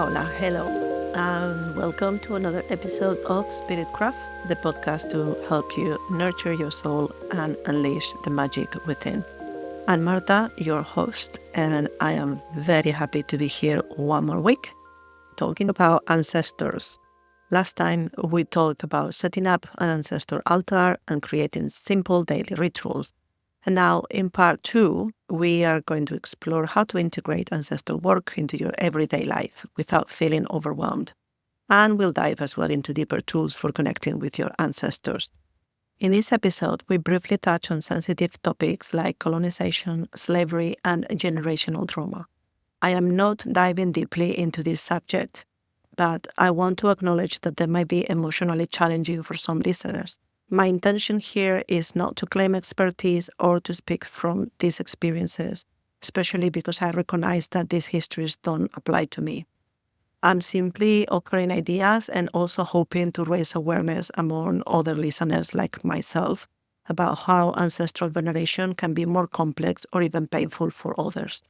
Hola, hello, and welcome to another episode of Spiritcraft, the podcast to help you nurture your soul and unleash the magic within. I'm Marta, your host, and I am very happy to be here one more week talking about ancestors. Last time we talked about setting up an ancestor altar and creating simple daily rituals. And now, in part 2, we are going to explore how to integrate ancestral work into your everyday life without feeling overwhelmed. And we'll dive as well into deeper tools for connecting with your ancestors. In this episode, we briefly touch on sensitive topics like colonization, slavery, and generational trauma. I am not diving deeply into this subject, but I want to acknowledge that they might be emotionally challenging for some listeners. My intention here is not to claim expertise or to speak from these experiences, especially because I recognize that these histories don't apply to me. I'm simply offering ideas and also hoping to raise awareness among other listeners like myself about how ancestral veneration can be more complex or even painful for others.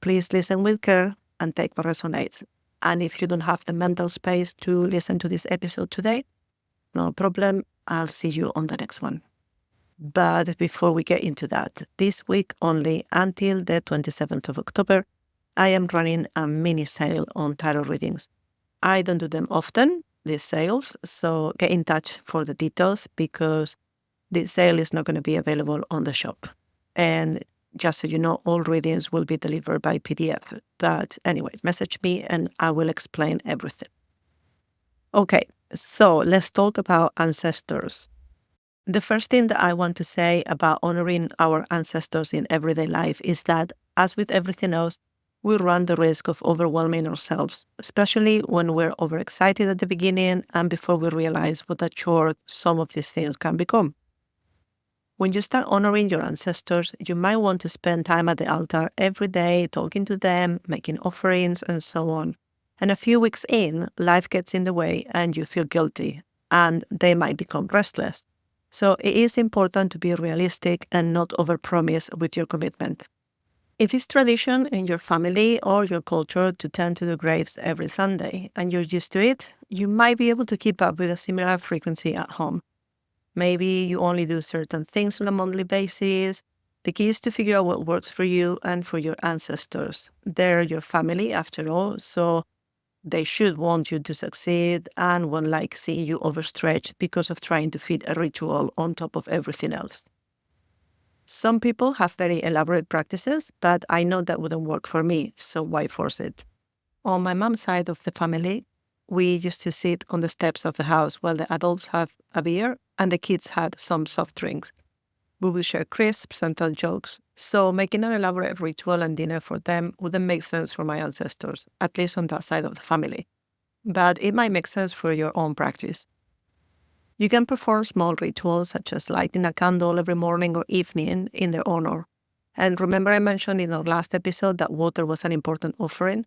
Please listen with care and take what resonates. And if you don't have the mental space to listen to this episode today, no problem. I'll see you on the next one. But before we get into that, this week only until the 27th of October, I am running a mini sale on tarot readings. I don't do them often, these sales, so get in touch for the details because the sale is not going to be available on the shop. And just so you know, all readings will be delivered by PDF. But anyway, message me and I will explain everything. Okay, so let's talk about ancestors. The first thing that I want to say about honoring our ancestors in everyday life is that, as with everything else, we run the risk of overwhelming ourselves, especially when we're overexcited at the beginning and before we realize what a chore some of these things can become. When you start honoring your ancestors, you might want to spend time at the altar every day, talking to them, making offerings, and so on. And a few weeks in, life gets in the way and you feel guilty, and they might become restless. So it is important to be realistic and not overpromise with your commitment. If it's tradition in your family or your culture to tend to the graves every Sunday and you're used to it, you might be able to keep up with a similar frequency at home. Maybe you only do certain things on a monthly basis. The key is to figure out what works for you and for your ancestors. They're your family after all, so they should want you to succeed and won't like seeing you overstretched because of trying to fit a ritual on top of everything else. Some people have very elaborate practices, but I know that wouldn't work for me, so why force it? On my mom's side of the family, we used to sit on the steps of the house while the adults had a beer and the kids had some soft drinks. We would share crisps and tell jokes, so making an elaborate ritual and dinner for them wouldn't make sense for my ancestors, at least on that side of the family. But it might make sense for your own practice. You can perform small rituals such as lighting a candle every morning or evening in their honor. And remember I mentioned in our last episode that water was an important offering?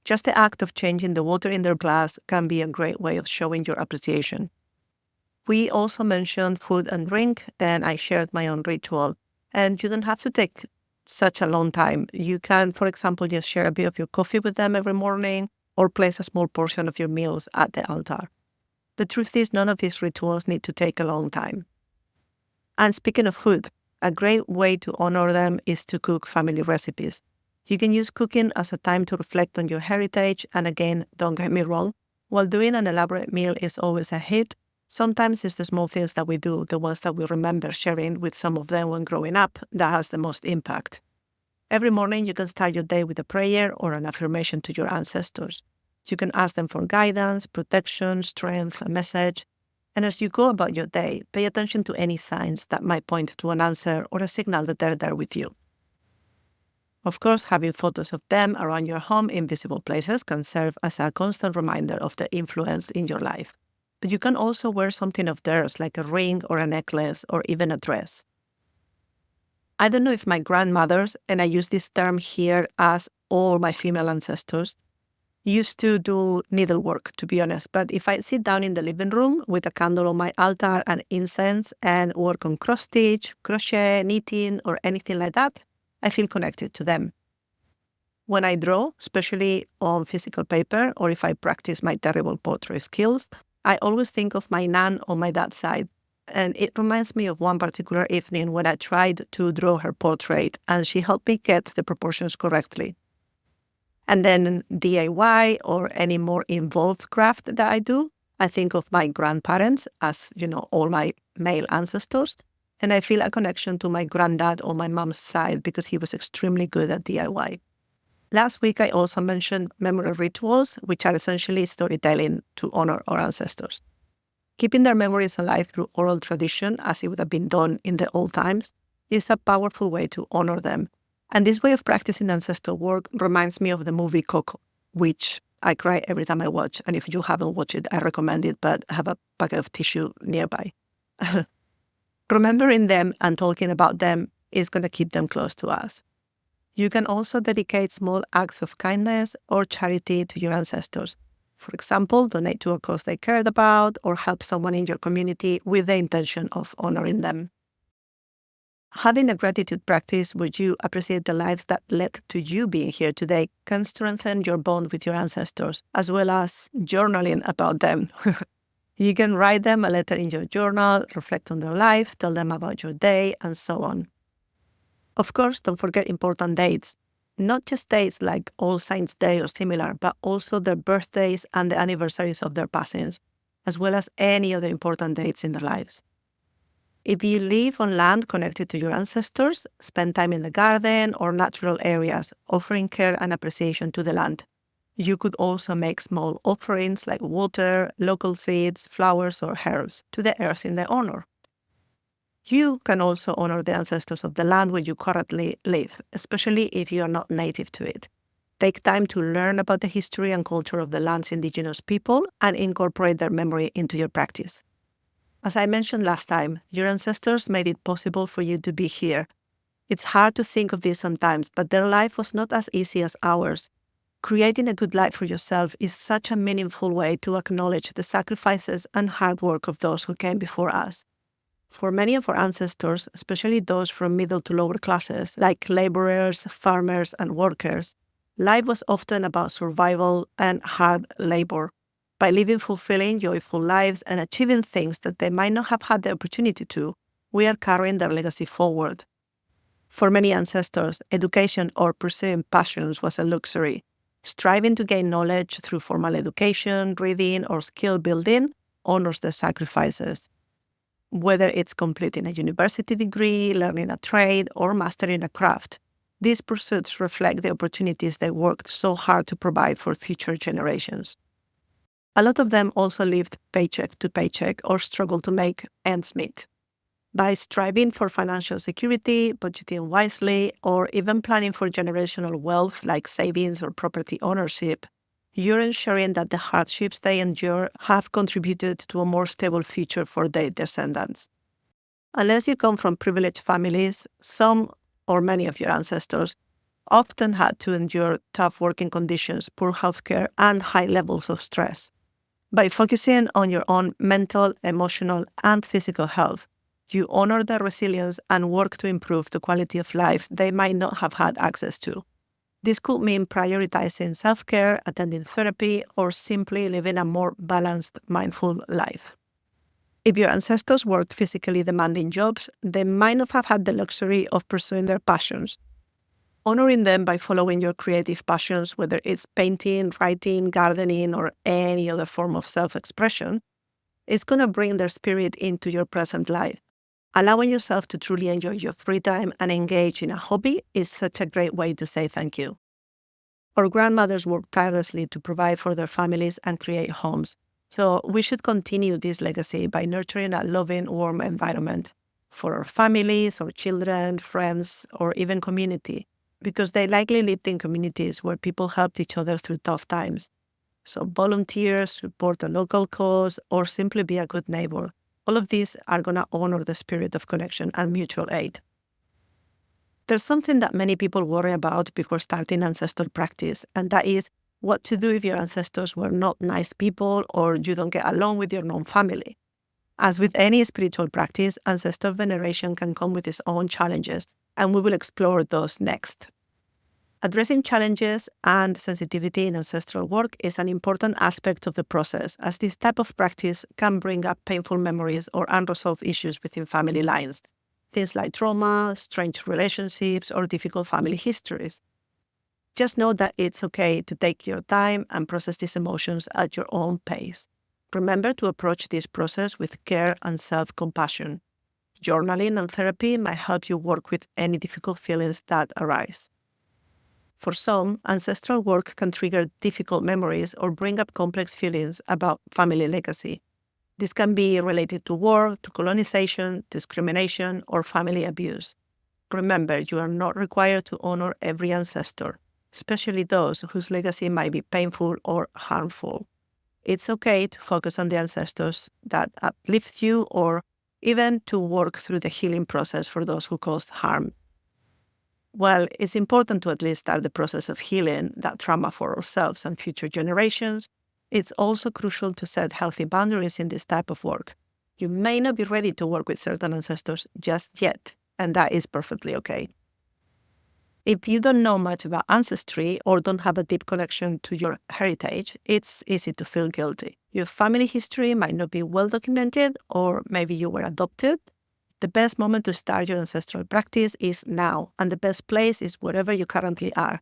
Just the act of changing the water in their glass can be a great way of showing your appreciation. We also mentioned food and drink, and I shared my own ritual. And you don't have to take such a long time. You can, for example, just share a bit of your coffee with them every morning or place a small portion of your meals at the altar. The truth is, none of these rituals need to take a long time. And speaking of food, a great way to honor them is to cook family recipes. You can use cooking as a time to reflect on your heritage, and again, don't get me wrong, while doing an elaborate meal is always a hit, sometimes it's the small things that we do, the ones that we remember sharing with some of them when growing up, that has the most impact. Every morning you can start your day with a prayer or an affirmation to your ancestors. You can ask them for guidance, protection, strength, a message. And as you go about your day, pay attention to any signs that might point to an answer or a signal that they're there with you. Of course, having photos of them around your home in visible places can serve as a constant reminder of their influence in your life. But you can also wear something of theirs, like a ring or a necklace or even a dress. I don't know if my grandmothers, and I use this term here as all my female ancestors, used to do needlework, to be honest. But if I sit down in the living room with a candle on my altar and incense and work on cross-stitch, crochet, knitting, or anything like that, I feel connected to them. When I draw, especially on physical paper, or if I practice my terrible pottery skills, I always think of my nan on my dad's side. And it reminds me of one particular evening when I tried to draw her portrait and she helped me get the proportions correctly. And then DIY or any more involved craft that I do, I think of my grandparents as, all my male ancestors. And I feel a connection to my granddad on my mom's side because he was extremely good at DIY. Last week, I also mentioned memory rituals, which are essentially storytelling to honor our ancestors. Keeping their memories alive through oral tradition, as it would have been done in the old times, is a powerful way to honor them. And this way of practicing ancestral work reminds me of the movie Coco, which I cry every time I watch. And if you haven't watched it, I recommend it, but have a packet of tissue nearby. Remembering them and talking about them is going to keep them close to us. You can also dedicate small acts of kindness or charity to your ancestors. For example, donate to a cause they cared about or help someone in your community with the intention of honoring them. Having a gratitude practice where you appreciate the lives that led to you being here today can strengthen your bond with your ancestors, as well as journaling about them. You can write them a letter in your journal, reflect on their life, tell them about your day, and so on. Of course, don't forget important dates. Not just dates like All Saints' Day or similar, but also their birthdays and the anniversaries of their passings, as well as any other important dates in their lives. If you live on land connected to your ancestors, spend time in the garden or natural areas, offering care and appreciation to the land. You could also make small offerings like water, local seeds, flowers, or herbs to the earth in their honor. You can also honor the ancestors of the land where you currently live, especially if you are not native to it. Take time to learn about the history and culture of the land's indigenous people and incorporate their memory into your practice. As I mentioned last time, your ancestors made it possible for you to be here. It's hard to think of this sometimes, but their life was not as easy as ours. Creating a good life for yourself is such a meaningful way to acknowledge the sacrifices and hard work of those who came before us. For many of our ancestors, especially those from middle to lower classes, like laborers, farmers, and workers, life was often about survival and hard labor. By living fulfilling, joyful lives and achieving things that they might not have had the opportunity to, we are carrying their legacy forward. For many ancestors, education or pursuing passions was a luxury. Striving to gain knowledge through formal education, reading, or skill building honors their sacrifices. Whether it's completing a university degree, learning a trade, or mastering a craft, these pursuits reflect the opportunities they worked so hard to provide for future generations. A lot of them also lived paycheck to paycheck or struggled to make ends meet. By striving for financial security, budgeting wisely, or even planning for generational wealth like savings or property ownership, you're ensuring that the hardships they endure have contributed to a more stable future for their descendants. Unless you come from privileged families, some or many of your ancestors often had to endure tough working conditions, poor healthcare, and high levels of stress. By focusing on your own mental, emotional, and physical health, you honor their resilience and work to improve the quality of life they might not have had access to. This could mean prioritizing self-care, attending therapy, or simply living a more balanced, mindful life. If your ancestors worked physically demanding jobs, they might not have had the luxury of pursuing their passions. Honoring them by following your creative passions, whether it's painting, writing, gardening, or any other form of self-expression, is going to bring their spirit into your present life. Allowing yourself to truly enjoy your free time and engage in a hobby is such a great way to say thank you. Our grandmothers worked tirelessly to provide for their families and create homes. So we should continue this legacy by nurturing a loving, warm environment for our families, our children, friends, or even community, because they likely lived in communities where people helped each other through tough times. So volunteer, support a local cause, or simply be a good neighbor. All of these are going to honor the spirit of connection and mutual aid. There's something that many people worry about before starting ancestral practice, and that is what to do if your ancestors were not nice people or you don't get along with your known family. As with any spiritual practice, ancestor veneration can come with its own challenges, and we will explore those next. Addressing challenges and sensitivity in ancestral work is an important aspect of the process, as this type of practice can bring up painful memories or unresolved issues within family lines. Things like trauma, strange relationships, or difficult family histories. Just know that it's okay to take your time and process these emotions at your own pace. Remember to approach this process with care and self-compassion. Journaling and therapy might help you work with any difficult feelings that arise. For some, ancestral work can trigger difficult memories or bring up complex feelings about family legacy. This can be related to war, to colonization, discrimination, or family abuse. Remember, you are not required to honor every ancestor, especially those whose legacy might be painful or harmful. It's okay to focus on the ancestors that uplift you or even to work through the healing process for those who caused harm. While it's important to at least start the process of healing that trauma for ourselves and future generations, it's also crucial to set healthy boundaries in this type of work. You may not be ready to work with certain ancestors just yet, and that is perfectly okay. If you don't know much about ancestry or don't have a deep connection to your heritage, it's easy to feel guilty. Your family history might not be well documented, or maybe you were adopted. The best moment to start your ancestral practice is now, and the best place is wherever you currently are.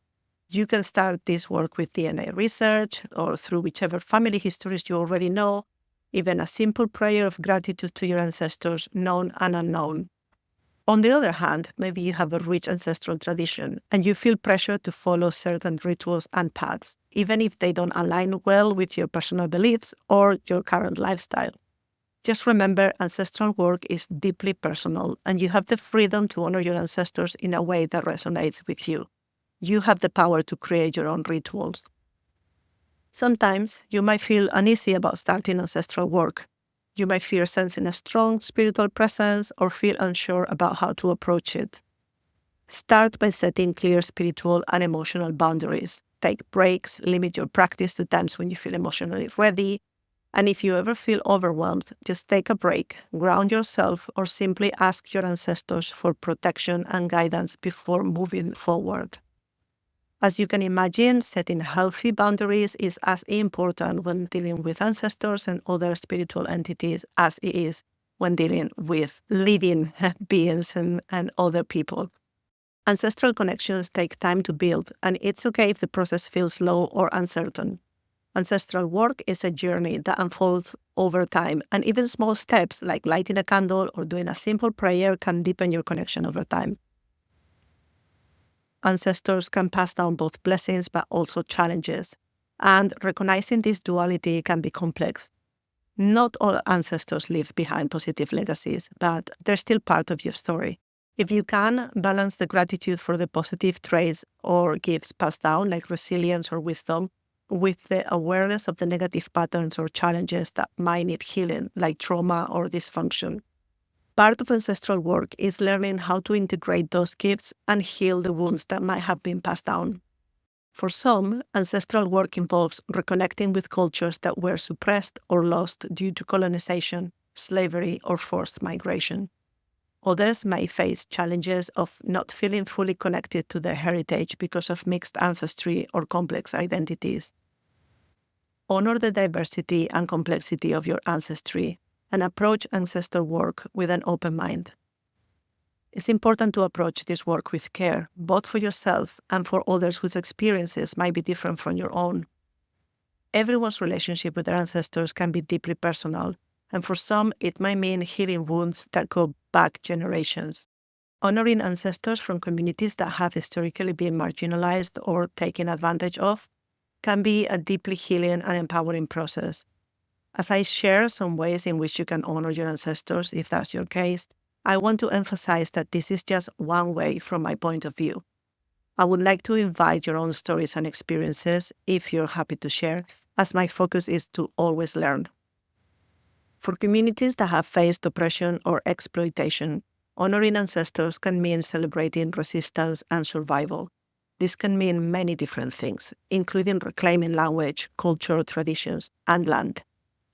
You can start this work with DNA research or through whichever family histories you already know, even a simple prayer of gratitude to your ancestors, known and unknown. On the other hand, maybe you have a rich ancestral tradition and you feel pressure to follow certain rituals and paths, even if they don't align well with your personal beliefs or your current lifestyle. Just remember, ancestral work is deeply personal, and you have the freedom to honor your ancestors in a way that resonates with you. You have the power to create your own rituals. Sometimes you might feel uneasy about starting ancestral work. You might fear sensing a strong spiritual presence or feel unsure about how to approach it. Start by setting clear spiritual and emotional boundaries. Take breaks, limit your practice to times when you feel emotionally ready. And if you ever feel overwhelmed, just take a break, ground yourself, or simply ask your ancestors for protection and guidance before moving forward. As you can imagine, setting healthy boundaries is as important when dealing with ancestors and other spiritual entities as it is when dealing with living beings and other people. Ancestral connections take time to build, and it's okay if the process feels slow or uncertain. Ancestral work is a journey that unfolds over time, and even small steps like lighting a candle or doing a simple prayer can deepen your connection over time. Ancestors can pass down both blessings but also challenges, and recognizing this duality can be complex. Not all ancestors leave behind positive legacies, but they're still part of your story. If you can, balance the gratitude for the positive traits or gifts passed down, like resilience or wisdom, with the awareness of the negative patterns or challenges that might need healing, like trauma or dysfunction. Part of ancestral work is learning how to integrate those gifts and heal the wounds that might have been passed down. For some, ancestral work involves reconnecting with cultures that were suppressed or lost due to colonization, slavery, or forced migration. Others may face challenges of not feeling fully connected to their heritage because of mixed ancestry or complex identities. Honor the diversity and complexity of your ancestry and approach ancestral work with an open mind. It's important to approach this work with care, both for yourself and for others whose experiences might be different from your own. Everyone's relationship with their ancestors can be deeply personal, and for some, it might mean healing wounds that go back generations. Honoring ancestors from communities that have historically been marginalized or taken advantage of can be a deeply healing and empowering process. As I share some ways in which you can honor your ancestors, if that's your case, I want to emphasize that this is just one way from my point of view. I would like to invite your own stories and experiences if you're happy to share, as my focus is to always learn. For communities that have faced oppression or exploitation, honoring ancestors can mean celebrating resistance and survival. This can mean many different things, including reclaiming language, culture, traditions, and land,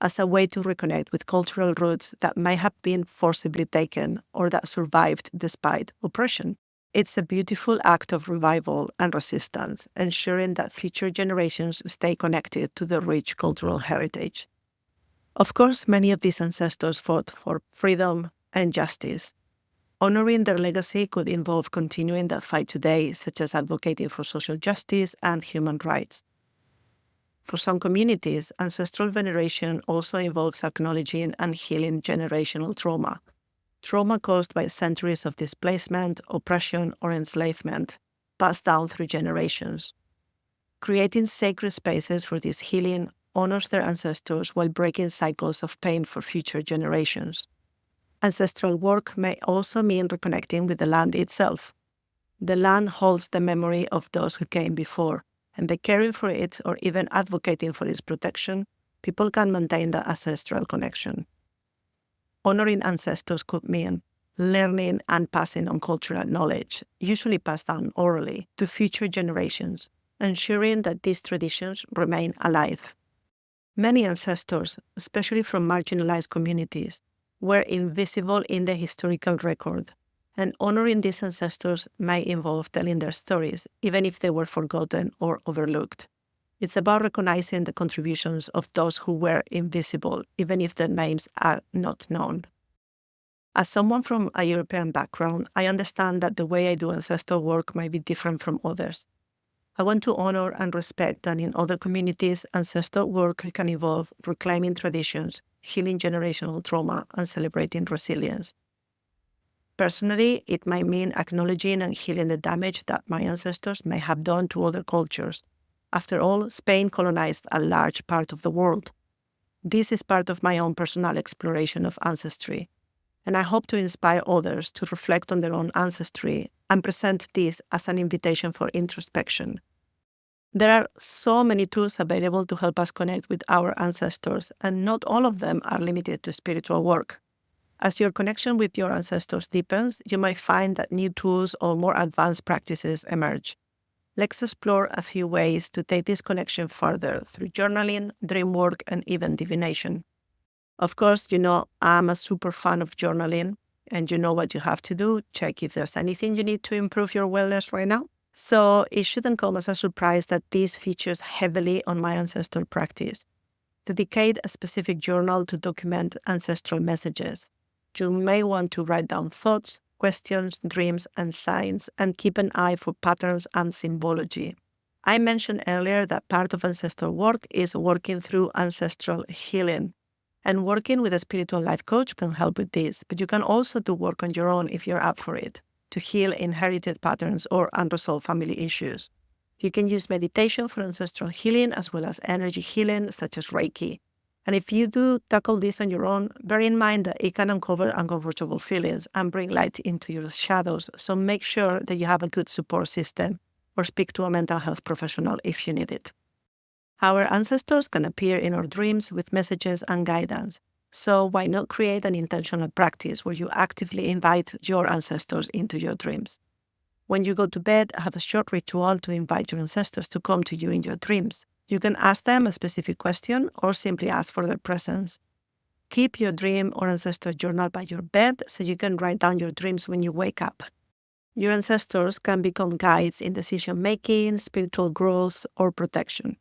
as a way to reconnect with cultural roots that might have been forcibly taken or that survived despite oppression. It's a beautiful act of revival and resistance, ensuring that future generations stay connected to the rich cultural heritage. Of course, many of these ancestors fought for freedom and justice. Honoring their legacy could involve continuing that fight today, such as advocating for social justice and human rights. For some communities, ancestral veneration also involves acknowledging and healing generational trauma caused by centuries of displacement, oppression, or enslavement, passed down through generations. Creating sacred spaces for this healing honors their ancestors while breaking cycles of pain for future generations. Ancestral work may also mean reconnecting with the land itself. The land holds the memory of those who came before, and by caring for it or even advocating for its protection, people can maintain the ancestral connection. Honoring ancestors could mean learning and passing on cultural knowledge, usually passed down orally, to future generations, ensuring that these traditions remain alive. Many ancestors, especially from marginalized communities, were invisible in the historical record, and honoring these ancestors may involve telling their stories, even if they were forgotten or overlooked. It's about recognizing the contributions of those who were invisible, even if their names are not known. As someone from a European background, I understand that the way I do ancestral work might be different from others. I want to honor and respect that in other communities, ancestral work can involve reclaiming traditions, healing generational trauma, and celebrating resilience. Personally, it might mean acknowledging and healing the damage that my ancestors may have done to other cultures. After all, Spain colonized a large part of the world. This is part of my own personal exploration of ancestry, and I hope to inspire others to reflect on their own ancestry and present this as an invitation for introspection. There are so many tools available to help us connect with our ancestors, and not all of them are limited to spiritual work. As your connection with your ancestors deepens, you might find that new tools or more advanced practices emerge. Let's explore a few ways to take this connection further through journaling, dream work, and even divination. Of course, I'm a super fan of journaling, and you know what you have to do. Check if there's anything you need to improve your wellness right now. So it shouldn't come as a surprise that this features heavily on my ancestral practice. Dedicate a specific journal to document ancestral messages. You may want to write down thoughts, questions, dreams, and signs, and keep an eye for patterns and symbology. I mentioned earlier that part of ancestral work is working through ancestral healing. And working with a spiritual life coach can help with this, but you can also do work on your own if you're up for it, to heal inherited patterns or unresolved family issues. You can use meditation for ancestral healing as well as energy healing, such as Reiki. And if you do tackle this on your own, bear in mind that it can uncover uncomfortable feelings and bring light into your shadows, so make sure that you have a good support system or speak to a mental health professional if you need it. Our ancestors can appear in our dreams with messages and guidance, so why not create an intentional practice where you actively invite your ancestors into your dreams? When you go to bed, have a short ritual to invite your ancestors to come to you in your dreams. You can ask them a specific question or simply ask for their presence. Keep your dream or ancestor journal by your bed so you can write down your dreams when you wake up. Your ancestors can become guides in decision-making, spiritual growth, or protection.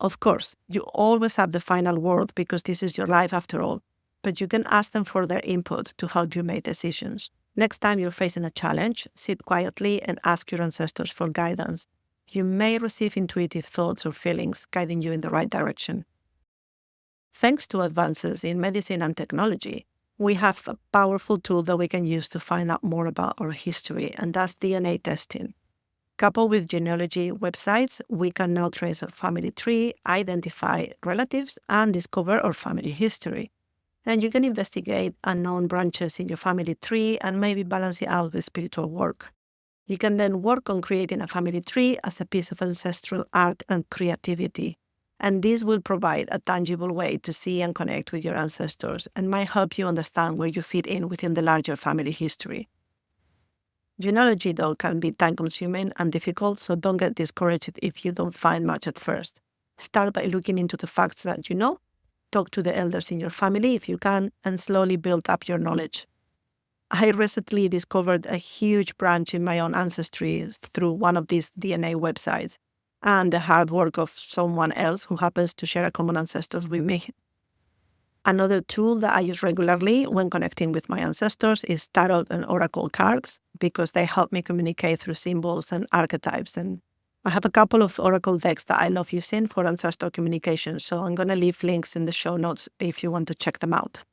Of course, you always have the final word because this is your life after all, but you can ask them for their input to help you make decisions. Next time you're facing a challenge, sit quietly and ask your ancestors for guidance. You may receive intuitive thoughts or feelings guiding you in the right direction. Thanks to advances in medicine and technology, we have a powerful tool that we can use to find out more about our history, and that's DNA testing. Coupled with genealogy websites, we can now trace our family tree, identify relatives, and discover our family history. And you can investigate unknown branches in your family tree and maybe balance it out with spiritual work. You can then work on creating a family tree as a piece of ancestral art and creativity. And this will provide a tangible way to see and connect with your ancestors and might help you understand where you fit in within the larger family history. Genealogy, though, can be time-consuming and difficult, so don't get discouraged if you don't find much at first. Start by looking into the facts that you know, talk to the elders in your family if you can, and slowly build up your knowledge. I recently discovered a huge branch in my own ancestry through one of these DNA websites and the hard work of someone else who happens to share a common ancestor with me. Another tool that I use regularly when connecting with my ancestors is tarot and oracle cards because they help me communicate through symbols and archetypes. And I have a couple of oracle decks that I love using for ancestor communication, so I'm going to leave links in the show notes if you want to check them out.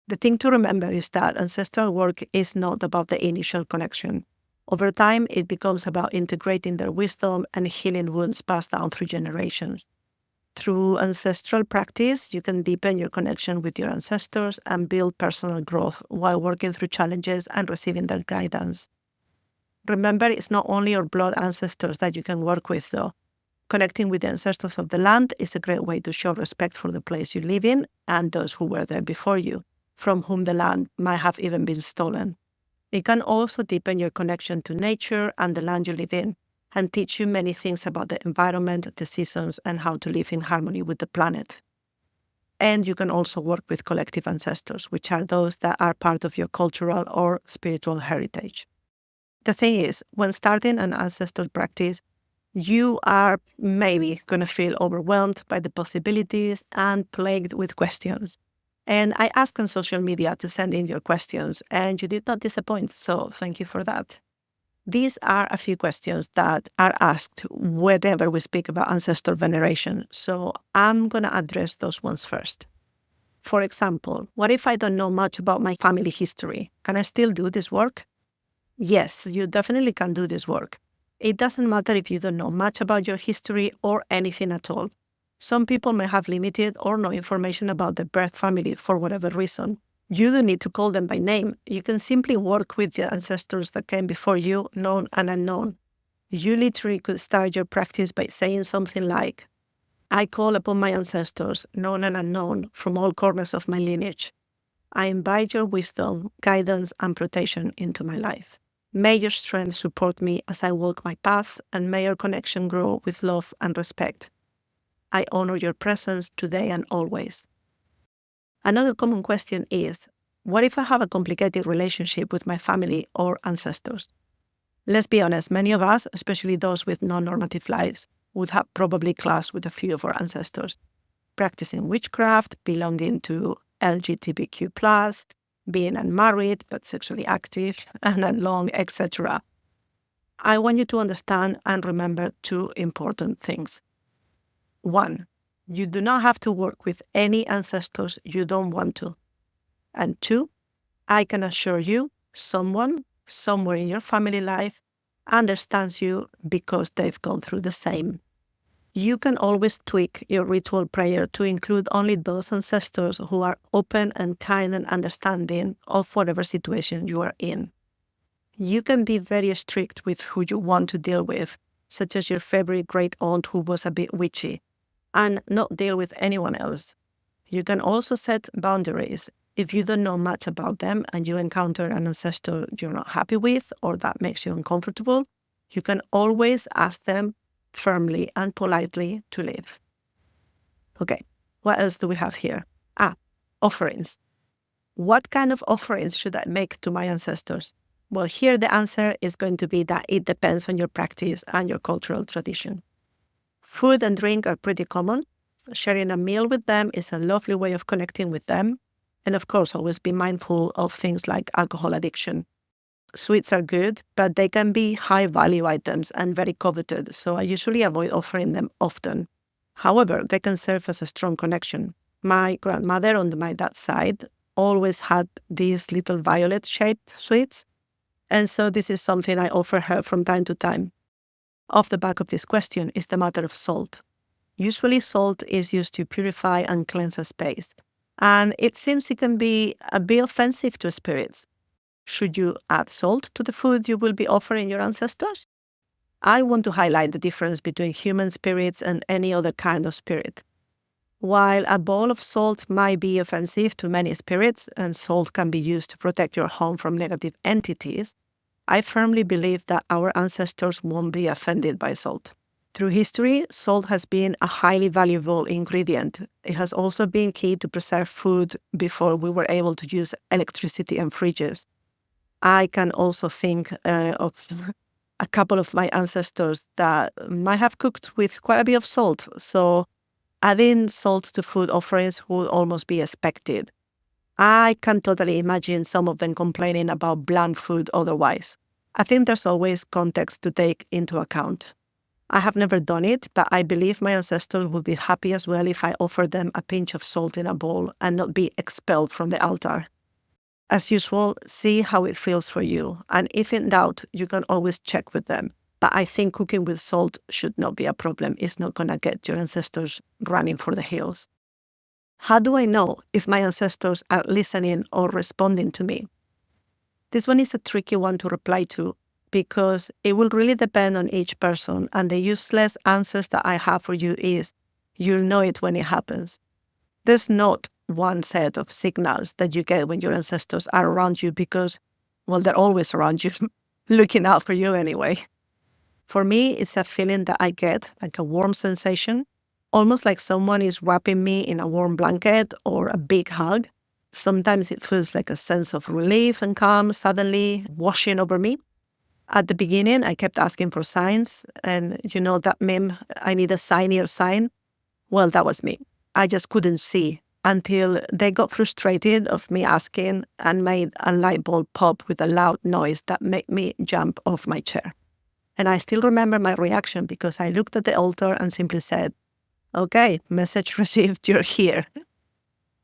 The thing to remember is that ancestral work is not about the initial connection. Over time, it becomes about integrating their wisdom and healing wounds passed down through generations. Through ancestral practice, you can deepen your connection with your ancestors and build personal growth while working through challenges and receiving their guidance. Remember, it's not only your blood ancestors that you can work with, though. Connecting with the ancestors of the land is a great way to show respect for the place you live in and those who were there before you, from whom the land might have even been stolen. It can also deepen your connection to nature and the land you live in, and teach you many things about the environment, the seasons, and how to live in harmony with the planet. And you can also work with collective ancestors, which are those that are part of your cultural or spiritual heritage. The thing is, when starting an ancestor practice, you are maybe going to feel overwhelmed by the possibilities and plagued with questions. And I asked on social media to send in your questions, and you did not disappoint, so thank you for that. These are a few questions that are asked whenever we speak about ancestor veneration, so I'm going to address those ones first. For example, what if I don't know much about my family history? Can I still do this work? Yes, you definitely can do this work. It doesn't matter if you don't know much about your history or anything at all. Some people may have limited or no information about their birth family for whatever reason. You don't need to call them by name. You can simply work with the ancestors that came before you, known and unknown. You literally could start your practice by saying something like, I call upon my ancestors, known and unknown, from all corners of my lineage. I invite your wisdom, guidance, and protection into my life. May your strength support me as I walk my path, and may your connection grow with love and respect. I honor your presence today and always. Another common question is, what if I have a complicated relationship with my family or ancestors? Let's be honest, many of us, especially those with non-normative lives, would have probably clashed with a few of our ancestors, practicing witchcraft, belonging to LGBTQ+, being unmarried but sexually active, and alone, etc. I want you to understand and remember two important things. 1. You do not have to work with any ancestors you don't want to. And 2, I can assure you, someone, somewhere in your family life, understands you because they've gone through the same. You can always tweak your ritual prayer to include only those ancestors who are open and kind and understanding of whatever situation you are in. You can be very strict with who you want to deal with, such as your favorite great aunt who was a bit witchy, and not deal with anyone else. You can also set boundaries. If you don't know much about them and you encounter an ancestor you're not happy with or that makes you uncomfortable, you can always ask them firmly and politely to leave. Okay, what else do we have here? Offerings. What kind of offerings should I make to my ancestors? Well, here the answer is going to be that it depends on your practice and your cultural tradition. Food and drink are pretty common. Sharing a meal with them is a lovely way of connecting with them. And of course, always be mindful of things like alcohol addiction. Sweets are good, but they can be high-value items and very coveted, so I usually avoid offering them often. However, they can serve as a strong connection. My grandmother on my dad's side always had these little violet-shaped sweets, and so this is something I offer her from time to time. Off the back of this question is the matter of salt. Usually salt is used to purify and cleanse a space, and it seems it can be a bit offensive to spirits. Should you add salt to the food you will be offering your ancestors? I want to highlight the difference between human spirits and any other kind of spirit. While a bowl of salt might be offensive to many spirits, and salt can be used to protect your home from negative entities, I firmly believe that our ancestors won't be offended by salt. Through history, salt has been a highly valuable ingredient. It has also been key to preserve food before we were able to use electricity and fridges. I can also think of a couple of my ancestors that might have cooked with quite a bit of salt. So adding salt to food offerings would almost be expected. I can totally imagine some of them complaining about bland food otherwise. I think there's always context to take into account. I have never done it, but I believe my ancestors would be happy as well if I offered them a pinch of salt in a bowl and not be expelled from the altar. As usual, see how it feels for you, and if in doubt, you can always check with them. But I think cooking with salt should not be a problem. It's not going to get your ancestors running for the hills. How do I know if my ancestors are listening or responding to me? This one is a tricky one to reply to because it will really depend on each person, and the useless answers that I have for you is, you'll know it when it happens. There's not one set of signals that you get when your ancestors are around you because, well, they're always around you, looking out for you anyway. For me, it's a feeling that I get, like a warm sensation, almost like someone is wrapping me in a warm blanket or a big hug. Sometimes it feels like a sense of relief and calm suddenly washing over me. At the beginning, I kept asking for signs, and you know that meme, I need a signier sign? Well, that was me. I just couldn't see until they got frustrated of me asking and made a light bulb pop with a loud noise that made me jump off my chair. And I still remember my reaction because I looked at the altar and simply said, okay, message received, you're here.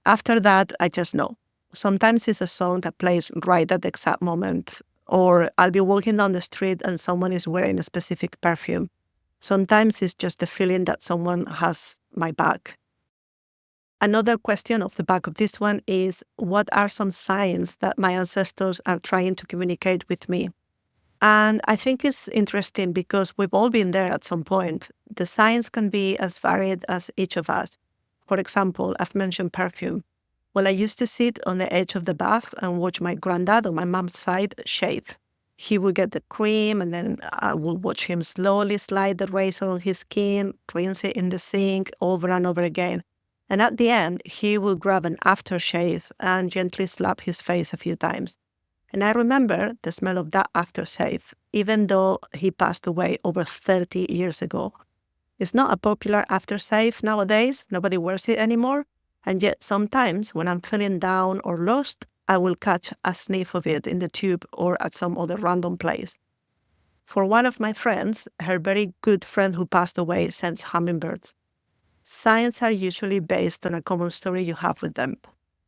After that, I just know. Sometimes it's a song that plays right at the exact moment, or I'll be walking down the street and someone is wearing a specific perfume. Sometimes it's just the feeling that someone has my back. Another question off the back of this one is, what are some signs that my ancestors are trying to communicate with me? And I think it's interesting because we've all been there at some point. The signs can be as varied as each of us. For example, I've mentioned perfume. Well, I used to sit on the edge of the bath and watch my granddad on my mom's side shave. He would get the cream and then I would watch him slowly slide the razor on his skin, rinse it in the sink over and over again. And at the end, he would grab an aftershave and gently slap his face a few times. And I remember the smell of that aftershave, even though he passed away over 30 years ago. It's not a popular aftershave nowadays. Nobody wears it anymore. And yet sometimes when I'm feeling down or lost, I will catch a sniff of it in the tube or at some other random place. For one of my friends, her very good friend who passed away sends hummingbirds. Signs are usually based on a common story you have with them.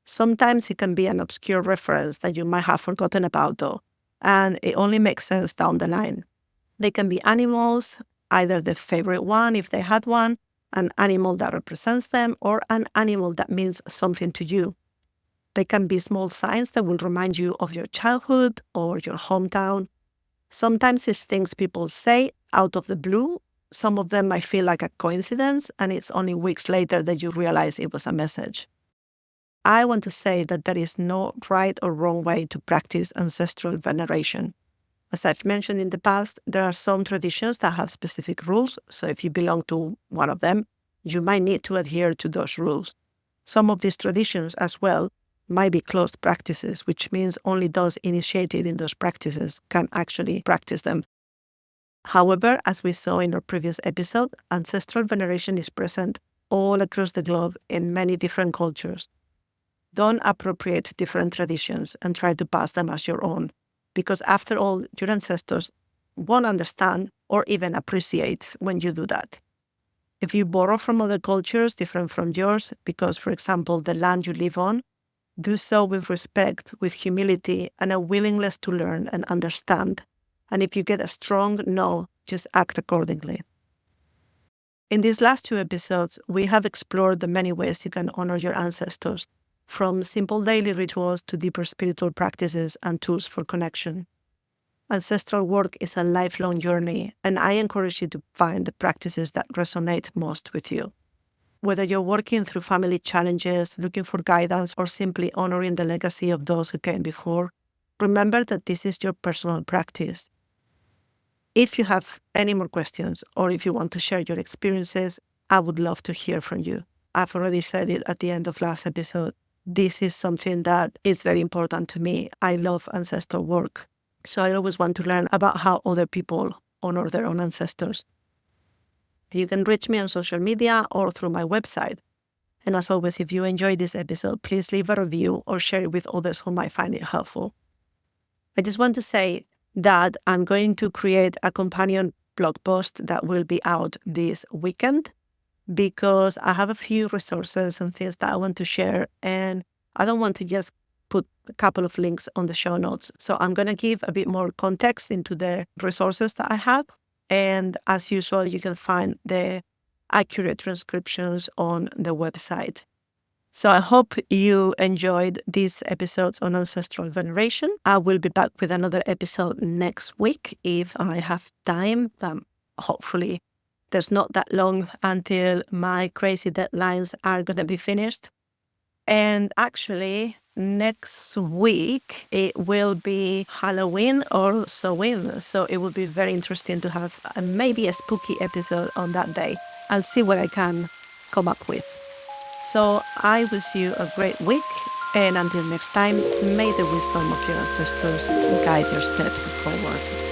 Sometimes it can be an obscure reference that you might have forgotten about though, and it only makes sense down the line. They can be animals, either the favorite one if they had one, an animal that represents them, or an animal that means something to you. They can be small signs that will remind you of your childhood or your hometown. Sometimes it's things people say out of the blue. Some of them might feel like a coincidence, and it's only weeks later that you realize it was a message. I want to say that there is no right or wrong way to practice ancestral veneration. As I've mentioned in the past, there are some traditions that have specific rules, so if you belong to one of them, you might need to adhere to those rules. Some of these traditions as well might be closed practices, which means only those initiated in those practices can actually practice them. However, as we saw in our previous episode, ancestral veneration is present all across the globe in many different cultures. Don't appropriate different traditions and try to pass them as your own, because after all, your ancestors won't understand or even appreciate when you do that. If you borrow from other cultures different from yours, because, for example, the land you live on, do so with respect, with humility, and a willingness to learn and understand. And if you get a strong no, just act accordingly. In these last two episodes, we have explored the many ways you can honor your ancestors, from simple daily rituals to deeper spiritual practices and tools for connection. Ancestral work is a lifelong journey, and I encourage you to find the practices that resonate most with you. Whether you're working through family challenges, looking for guidance, or simply honoring the legacy of those who came before, remember that this is your personal practice. If you have any more questions, or if you want to share your experiences, I would love to hear from you. I've already said it at the end of last episode. this is something that is very important to me. I love ancestral work. So I always want to learn about how other people honor their own ancestors. You can reach me on social media or through my website. And as always, if you enjoyed this episode, please leave a review or share it with others who might find it helpful. I just want to say that I'm going to create a companion blog post that will be out this weekend, because I have a few resources and things that I want to share, and I don't want to just put a couple of links on the show notes. So I'm going to give a bit more context into the resources that I have. And as usual, you can find the accurate transcriptions on the website. So I hope you enjoyed these episodes on ancestral veneration. I will be back with another episode next week if I have time. Hopefully there's not that long until my crazy deadlines are going to be finished. And actually, next week, it will be Halloween or Samhain. So it will be very interesting to have maybe a spooky episode on that day. I'll see what I can come up with. So I wish you a great week. And until next time, may the wisdom of your ancestors guide your steps forward.